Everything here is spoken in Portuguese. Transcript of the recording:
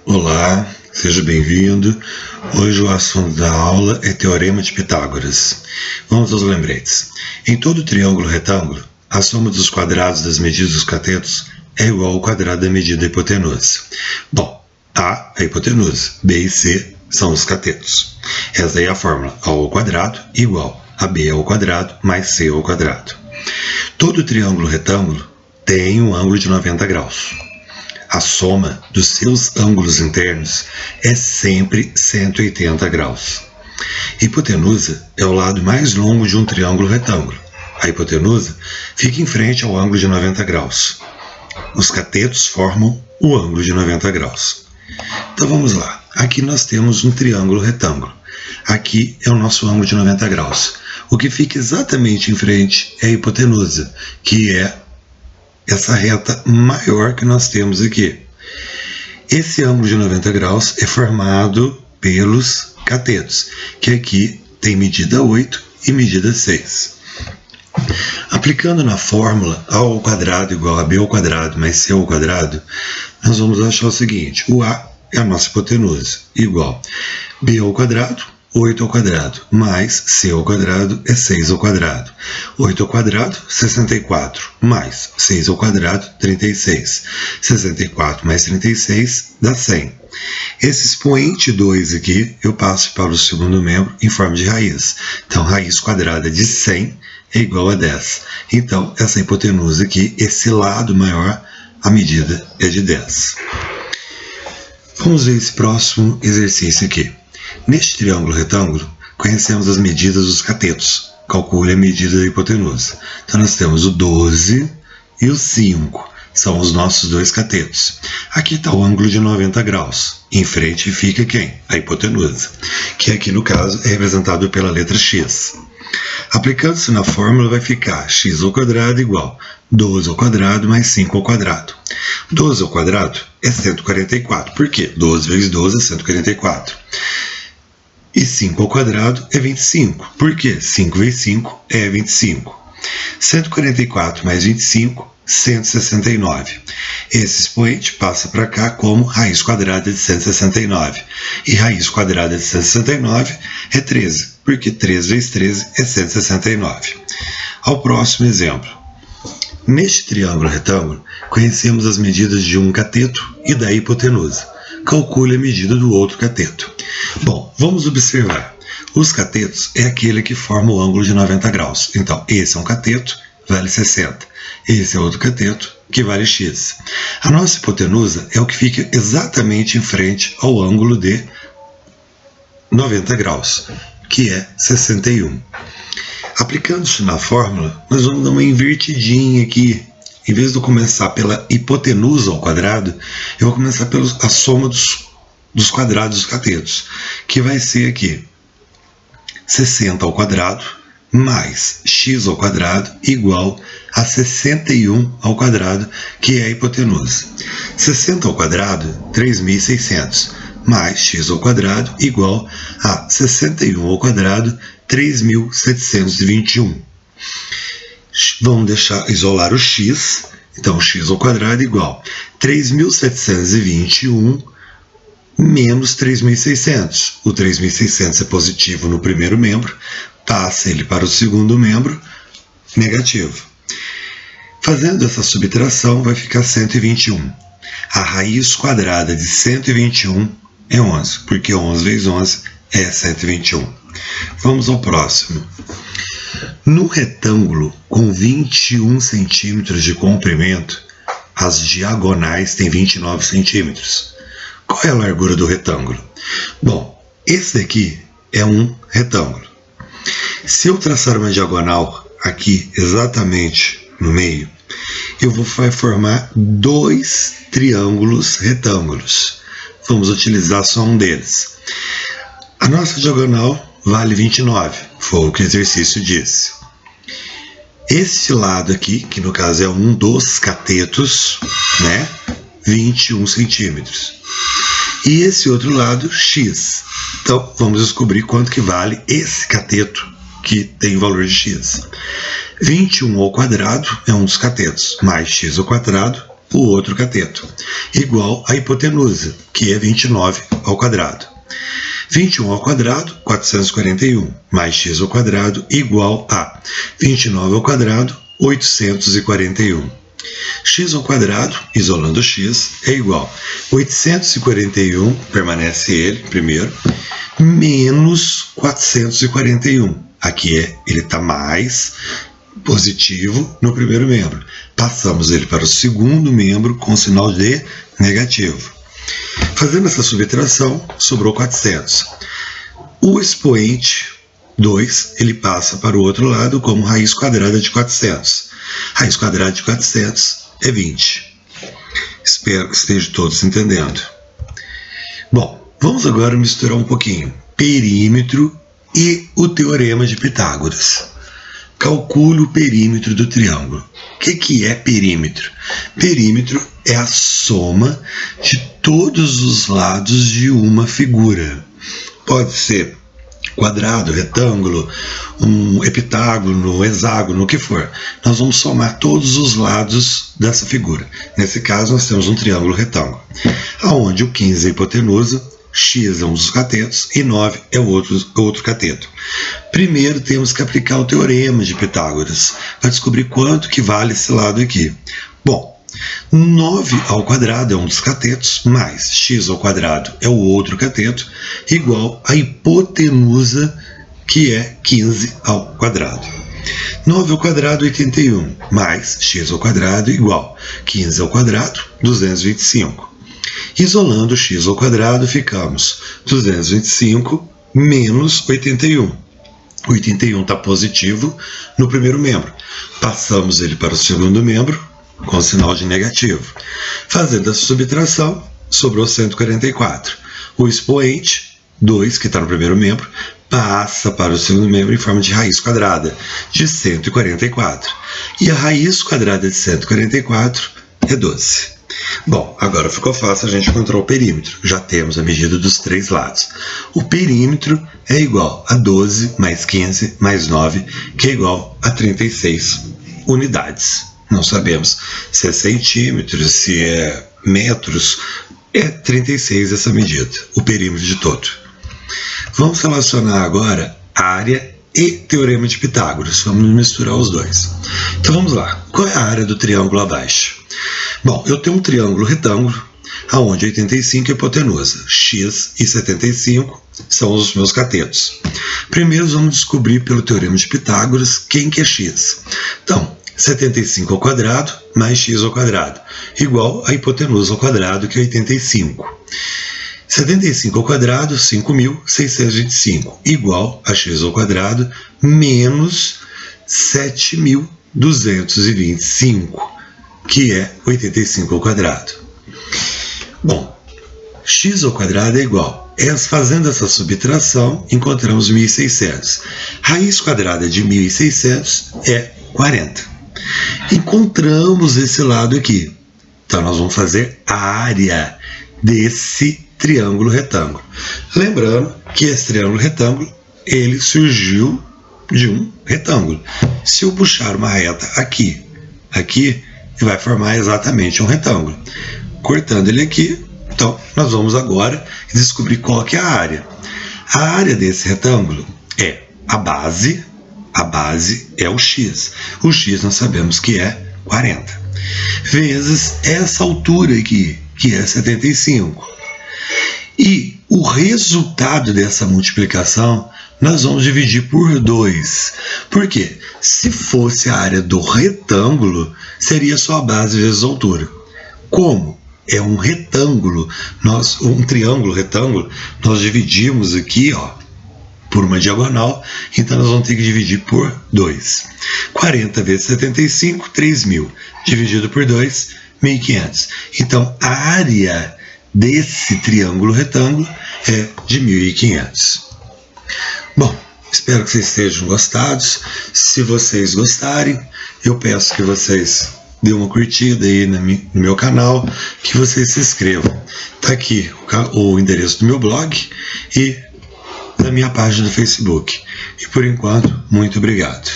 Olá, seja bem-vindo. Hoje o assunto da aula é Teorema de Pitágoras. Vamos aos lembretes. Em todo triângulo retângulo, a soma dos quadrados das medidas dos catetos é igual ao quadrado da medida da hipotenusa. Bom, A é a hipotenusa, B e C são os catetos. Essa aí é a fórmula: A ao quadrado igual a B ao quadrado mais C ao quadrado. Todo triângulo retângulo tem um ângulo de 90 graus. A soma dos seus ângulos internos é sempre 180 graus. Hipotenusa é o lado mais longo de um triângulo retângulo. A hipotenusa fica em frente ao ângulo de 90 graus. Os catetos formam o ângulo de 90 graus. Então vamos lá. Aqui nós temos um triângulo retângulo. Aqui é o nosso ângulo de 90 graus. O que fica exatamente em frente é a hipotenusa, que é essa reta maior que nós temos aqui. Esse ângulo de 90 graus é formado pelos catetos, que aqui tem medida 8 e medida 6. Aplicando na fórmula A ao quadrado igual a B ao quadrado mais C ao quadrado, nós vamos achar o seguinte: o A é a nossa hipotenusa, igual B ao quadrado, 8 ao quadrado, mais C ao quadrado é 6 ao quadrado. 8 ao quadrado, 64, mais 6 ao quadrado, 36. 64 mais 36 dá 100. Esse expoente 2 aqui, eu passo para o segundo membro em forma de raiz. Então, raiz quadrada de 100 é igual a 10. Então, essa hipotenusa aqui, esse lado maior, a medida é de 10. Vamos ver esse próximo exercício aqui. Neste triângulo retângulo, conhecemos as medidas dos catetos. Calcule a medida da hipotenusa. Então, nós temos o 12 e o 5. São os nossos dois catetos. Aqui está o ângulo de 90 graus. Em frente fica quem? A hipotenusa, que aqui no caso é representado pela letra x. Aplicando-se na fórmula, vai ficar x ao quadrado igual 12 ao quadrado mais 5 ao quadrado. 12 ao quadrado é 144. Por quê? 12 vezes 12 é 144. E 5 ao quadrado é 25. Por quê? 5 vezes 5 é 25. 144 mais 25, 169. Esse expoente passa para cá como raiz quadrada de 169. E raiz quadrada de 169 é 13, porque 13 vezes 13 é 169. Ao próximo exemplo. Neste triângulo retângulo, conhecemos as medidas de um cateto e da hipotenusa. Calcule a medida do outro cateto. Bom, vamos observar. Os catetos é aquele que forma o ângulo de 90 graus. Então, esse é um cateto, vale 60. Esse é outro cateto, que vale x. A nossa hipotenusa é o que fica exatamente em frente ao ângulo de 90 graus, que é 61. Aplicando-se na fórmula, nós vamos dar uma invertidinha aqui. Em vez de eu começar pela hipotenusa ao quadrado, eu vou começar pela soma dos quadrados dos catetos, que vai ser aqui 60 ao quadrado mais x ao quadrado igual a 61 ao quadrado, que é a hipotenusa. 60 ao quadrado, 3.600, mais x ao quadrado igual a 61 ao quadrado, 3.721. Vamos isolar o x, então x ao quadrado igual 3.721 menos 3.600. O 3.600 é positivo no primeiro membro, passa ele para o segundo membro, negativo. Fazendo essa subtração, vai ficar 121. A raiz quadrada de 121 é 11, porque 11 vezes 11 é 121. Vamos ao próximo. No retângulo com 21 centímetros de comprimento, as diagonais têm 29 centímetros. Qual é a largura do retângulo? Bom, esse aqui é um retângulo. Se eu traçar uma diagonal aqui exatamente no meio, eu vou formar dois triângulos retângulos. Vamos utilizar só um deles. A nossa diagonal vale 29, foi o que o exercício disse. Este lado aqui, que no caso é um dos catetos, 21 centímetros. E esse outro lado, x. Então, vamos descobrir quanto que vale esse cateto que tem o valor de x. 21 ao quadrado é um dos catetos, mais x ao quadrado o outro cateto, igual à hipotenusa, que é 29 ao quadrado. 21 ao quadrado, 441, mais x ao quadrado, igual a 29 ao quadrado, 841. X ao quadrado, isolando x, é igual a 841, permanece ele primeiro, menos 441. Aqui ele está mais positivo no primeiro membro. Passamos ele para o segundo membro com sinal de negativo. Fazendo essa subtração, sobrou 400. O expoente 2, ele passa para o outro lado como raiz quadrada de 400. Raiz quadrada de 400 é 20. Espero que estejam todos entendendo. Bom, vamos agora misturar um pouquinho perímetro e o teorema de Pitágoras. Calcule o perímetro do triângulo. O que é perímetro? Perímetro é a soma de todos os lados de uma figura. Pode ser quadrado, retângulo, um heptágono, um hexágono, o que for. Nós vamos somar todos os lados dessa figura. Nesse caso, nós temos um triângulo retângulo, onde o 15 é a hipotenusa, x é um dos catetos e 9 é o outro cateto. Primeiro temos que aplicar o teorema de Pitágoras para descobrir quanto que vale esse lado aqui. Bom, 9 ao quadrado é um dos catetos, mais x ao quadrado é o outro cateto, igual a hipotenusa, que é 15 ao quadrado. 9 ao quadrado, 81, mais x ao quadrado, igual 15 ao quadrado, 225. Isolando x ao quadrado, ficamos 225 menos 81. 81 está positivo no primeiro membro. Passamos ele para o segundo membro com sinal de negativo. Fazendo essa subtração, sobrou 144. O expoente 2, que está no primeiro membro, passa para o segundo membro em forma de raiz quadrada de 144. E a raiz quadrada de 144 é 12. Bom, agora ficou fácil a gente encontrar o perímetro. Já temos a medida dos três lados. O perímetro é igual a 12 mais 15 mais 9, que é igual a 36 unidades. Não sabemos se é centímetros, se é metros. É 36 essa medida, o perímetro de todo. Vamos relacionar agora área e teorema de Pitágoras. Vamos misturar os dois. Então vamos lá. Qual é a área do triângulo abaixo? Bom, eu tenho um triângulo retângulo, onde 85 é a hipotenusa, x e 75 são os meus catetos. Primeiro vamos descobrir pelo teorema de Pitágoras quem que é x. Então, 75 ao quadrado mais x ao quadrado, igual a hipotenusa ao quadrado, que é 85. 75 ao quadrado, 5.625, igual a x ao quadrado menos 7.225. Que é 85 ao quadrado. Bom, x ao quadrado é igual. Fazendo essa subtração, encontramos 1.600. Raiz quadrada de 1.600 é 40. Encontramos esse lado aqui. Então, nós vamos fazer a área desse triângulo retângulo. Lembrando que esse triângulo retângulo, ele surgiu de um retângulo. Se eu puxar uma reta aqui, vai formar exatamente um retângulo. Cortando ele aqui, então nós vamos agora descobrir qual que é a área. A área desse retângulo é a base é o x. O x nós sabemos que é 40. Vezes essa altura aqui, que é 75. E o resultado dessa multiplicação nós vamos dividir por 2. Por quê? Se fosse a área do retângulo, seria só a base vezes a altura. Como é um retângulo, um triângulo retângulo, nós dividimos aqui, por uma diagonal, então nós vamos ter que dividir por 2. 40 vezes 75, 3.000. Dividido por 2, 1.500. Então, a área desse triângulo retângulo é de 1.500. Bom, espero que vocês estejam gostados. Se vocês gostarem, eu peço que vocês dêem uma curtida aí no meu canal, que vocês se inscrevam. Está aqui o endereço do meu blog e da minha página do Facebook. E por enquanto, muito obrigado.